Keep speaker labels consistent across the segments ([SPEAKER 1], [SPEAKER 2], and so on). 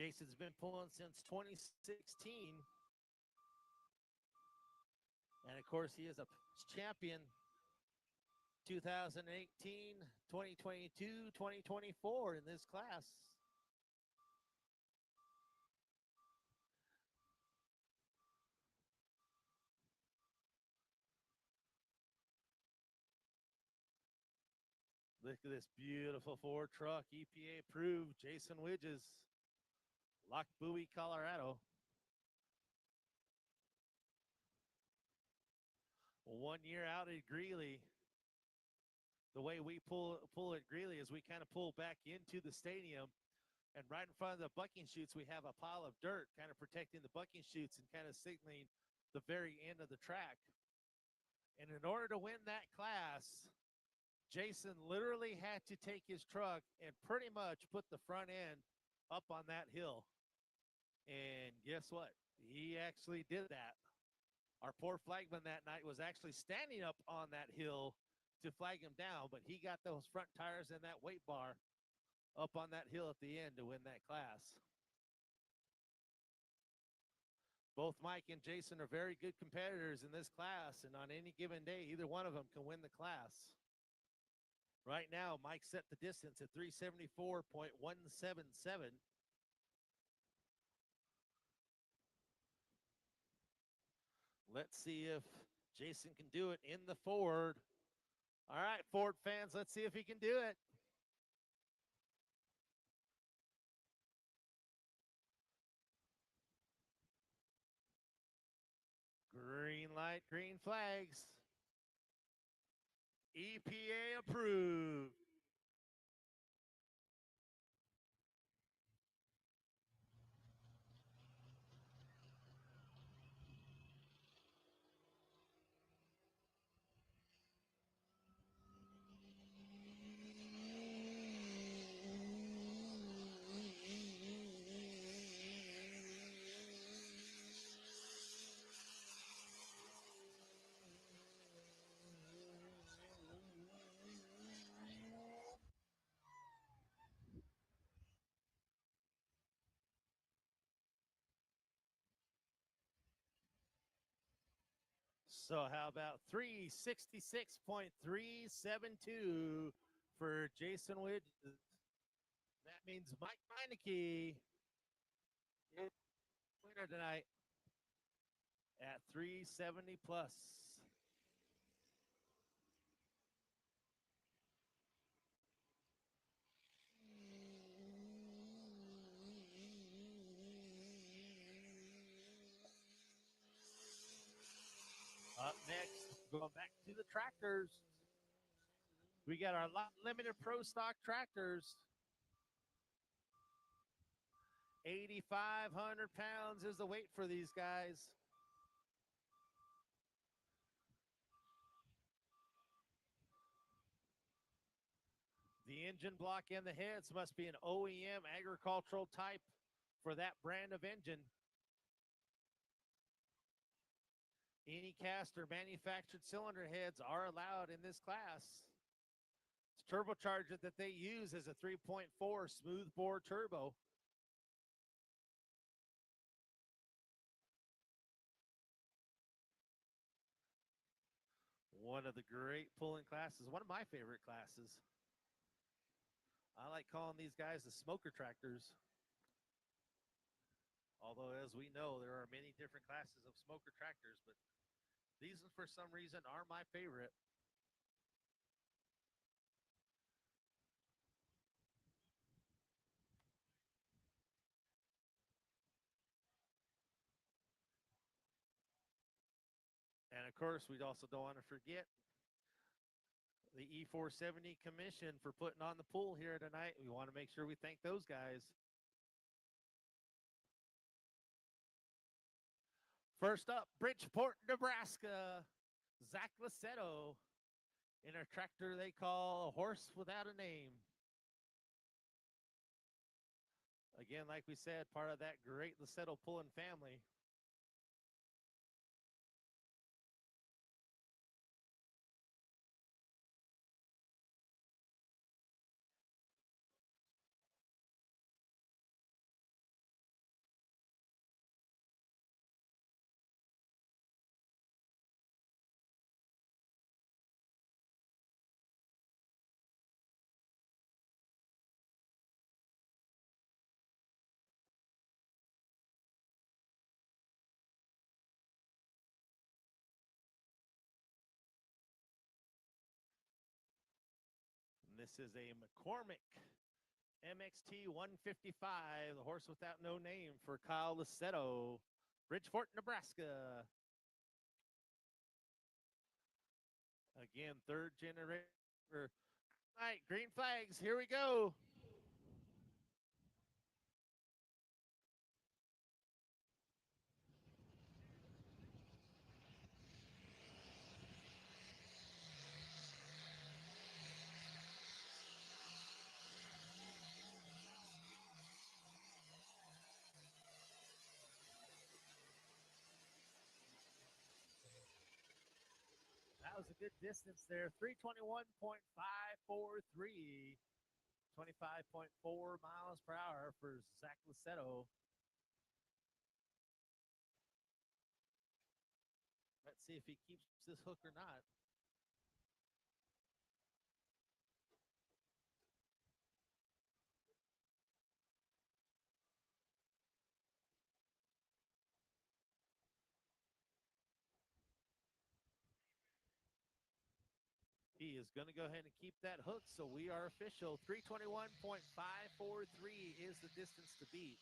[SPEAKER 1] Jason's been pulling since 2016. And of course, he is a champion 2018, 2022, 2024 in this class. Look at this beautiful Ford truck, EPA approved, Jason Widges, Lock Bowie, Colorado. 1 year out at Greeley. The way we pull at Greeley is we kind of pull back into the stadium, and right in front of the bucking chutes, we have a pile of dirt kind of protecting the bucking chutes and kind of signaling the very end of the track. And in order to win that class, Jason literally had to take his truck and pretty much put the front end up on that hill. And guess what? He actually did that. Our poor flagman that night was actually standing up on that hill to flag him down, but he got those front tires and that weight bar up on that hill at the end to win that class. Both Mike and Jason are very good competitors in this class, and on any given day, either one of them can win the class. Right now, Mike set the distance at 374.177. Let's see if Jason can do it in the Ford. All right, Ford fans, let's see if he can do it. Green light, green flags. EPA approved. So how about 366.372 for Jason Widge? That means Mike Meineke is winner tonight at 370 plus. Up next, going back to the tractors. We got our limited pro stock tractors. 8,500 pounds is the weight for these guys. The engine block and the heads must be an OEM agricultural type for that brand of engine. Any cast or manufactured cylinder heads are allowed in this class. The turbocharger that they use is a 3.4 smoothbore turbo. One of the great pulling classes, one of my favorite classes. I like calling these guys the smoker tractors. Although, as we know, there are many different classes of smoker tractors, but these, for some reason, are my favorite. And of course, we also don't want to forget the E470 Commission for putting on the pool here tonight. We want to make sure we thank those guys. First up, Bridgeport, Nebraska, Zach Lassetto in a tractor they call a horse without a name. Again, like we said, part of that great Lassetto pulling family. this is a McCormick MXT 155, the horse without no name for Kyle Lassetto, Bridgeport, Nebraska. Again, third generation. All right, green flags. Here we go. That was a good distance there. 321.543. 25.4 miles per hour for Zach Lassetto. Let's see if he keeps this hook or not. He is going to go ahead and keep that hook, so we are official. 321.543 is the distance to beat.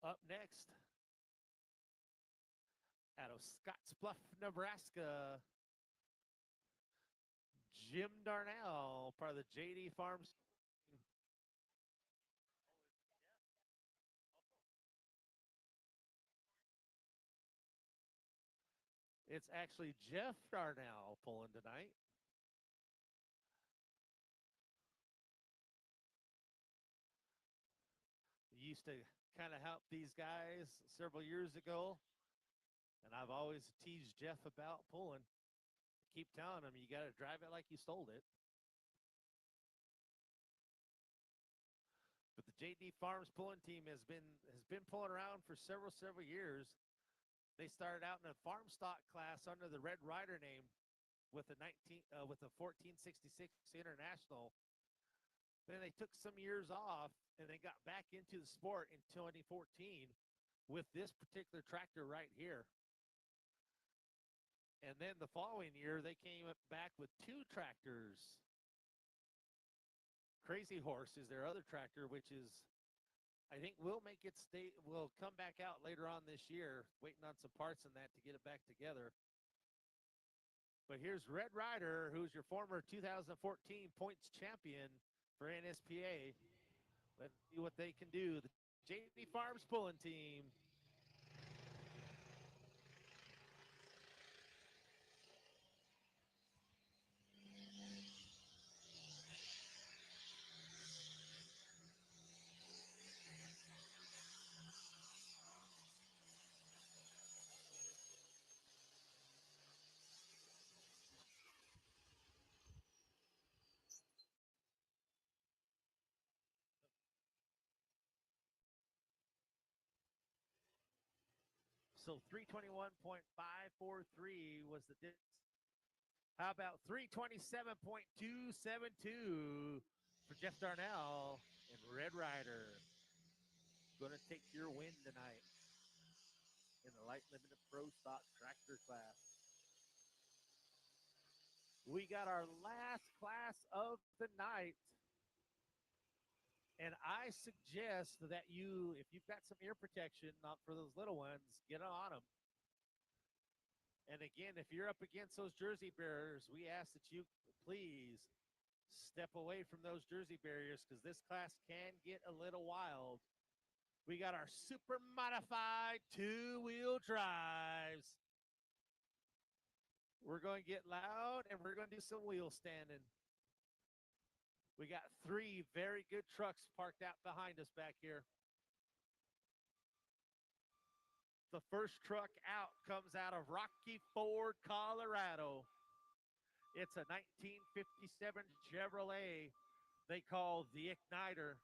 [SPEAKER 1] Up next, out of Scottsbluff, Nebraska, Jim Darnell, part of the JD Farms. It's actually Jeff Darnell pulling tonight. He used to kind of help these guys several years ago, and I've always teased Jeff about pulling. Keep telling him you got to drive it like you stole it. But the JD Farms pulling team has been pulling around for several years. They started out in a farm stock class under the Red Rider name with the 1466 International. Then they took some years off and they got back into the sport in 2014 with this particular tractor right here. And then the following year, they came back with two tractors. Crazy Horse is their other tractor, which is, I think, will come back out later on this year, waiting on some parts and that to get it back together. But here's Red Rider, who's your former 2014 points champion for NSPA. Let's see what they can do. The JD Farms pulling team. So 321.543 was the distance. How about 327.272 for Jeff Darnell and Red Rider? Going to take your win tonight in the light limited pro stock tractor class. We got our last class of the night. And I suggest that if you've got some ear protection, not for those little ones, get on them. And again, if you're up against those jersey barriers, we ask that you please step away from those jersey barriers because this class can get a little wild. We got our super modified two-wheel drives. We're going to get loud and we're going to do some wheel standing. We got 3 very good trucks parked out behind us back here. The first truck out comes out of Rocky Ford, Colorado. It's a 1957 Chevrolet they call the Igniter.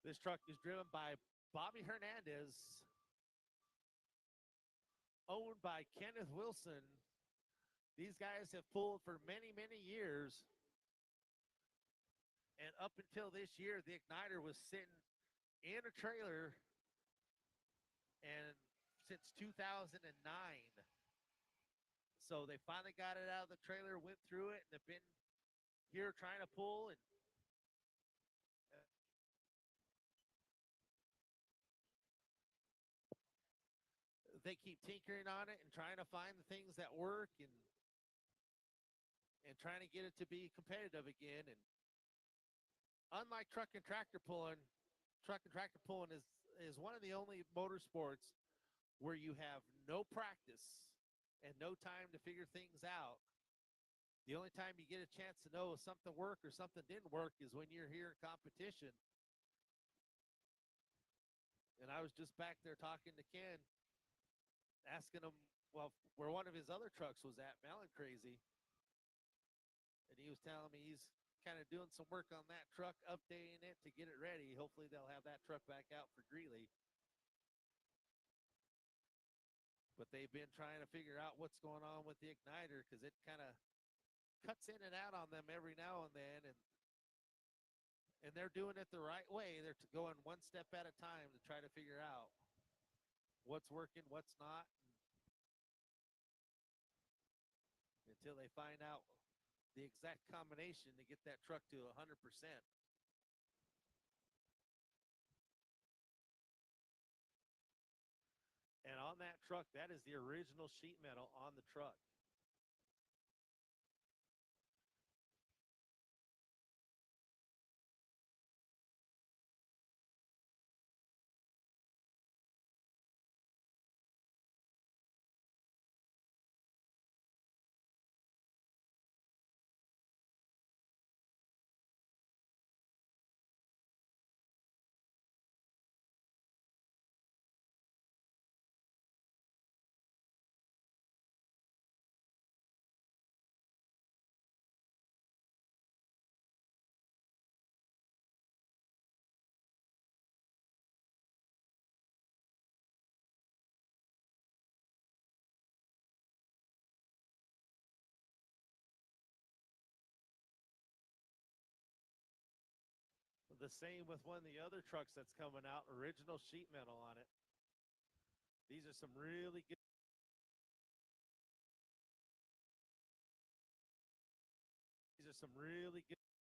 [SPEAKER 1] This truck is driven by Bobby Hernandez, owned by Kenneth Wilson. These guys have pulled for many, many years. And up until this year, the Igniter was sitting in a trailer and since 2009. So they finally got it out of the trailer, went through it, and they've been here trying to pull. And they keep tinkering on it and trying to find the things that work and trying to get it to be competitive again. And unlike truck and tractor pulling is one of the only motorsports where you have no practice and no time to figure things out. The only time you get a chance to know if something worked or something didn't work is when you're here in competition. And I was just back there talking to Ken, asking him, well, where one of his other trucks was at, Melon Crazy. And he was telling me he's kind of doing some work on that truck, updating it to get it ready. Hopefully they'll have that truck back out for Greeley. But they've been trying to figure out what's going on with the Igniter because it kind of cuts in and out on them every now and then. And they're doing it the right way. They're going one step at a time to try to figure out what's working, what's not, until they find out the exact combination to get that truck to 100%. And on that truck, that is the original sheet metal on the truck. The same with one of the other trucks that's coming out, original sheet metal on it. These are some really good. These are some really good.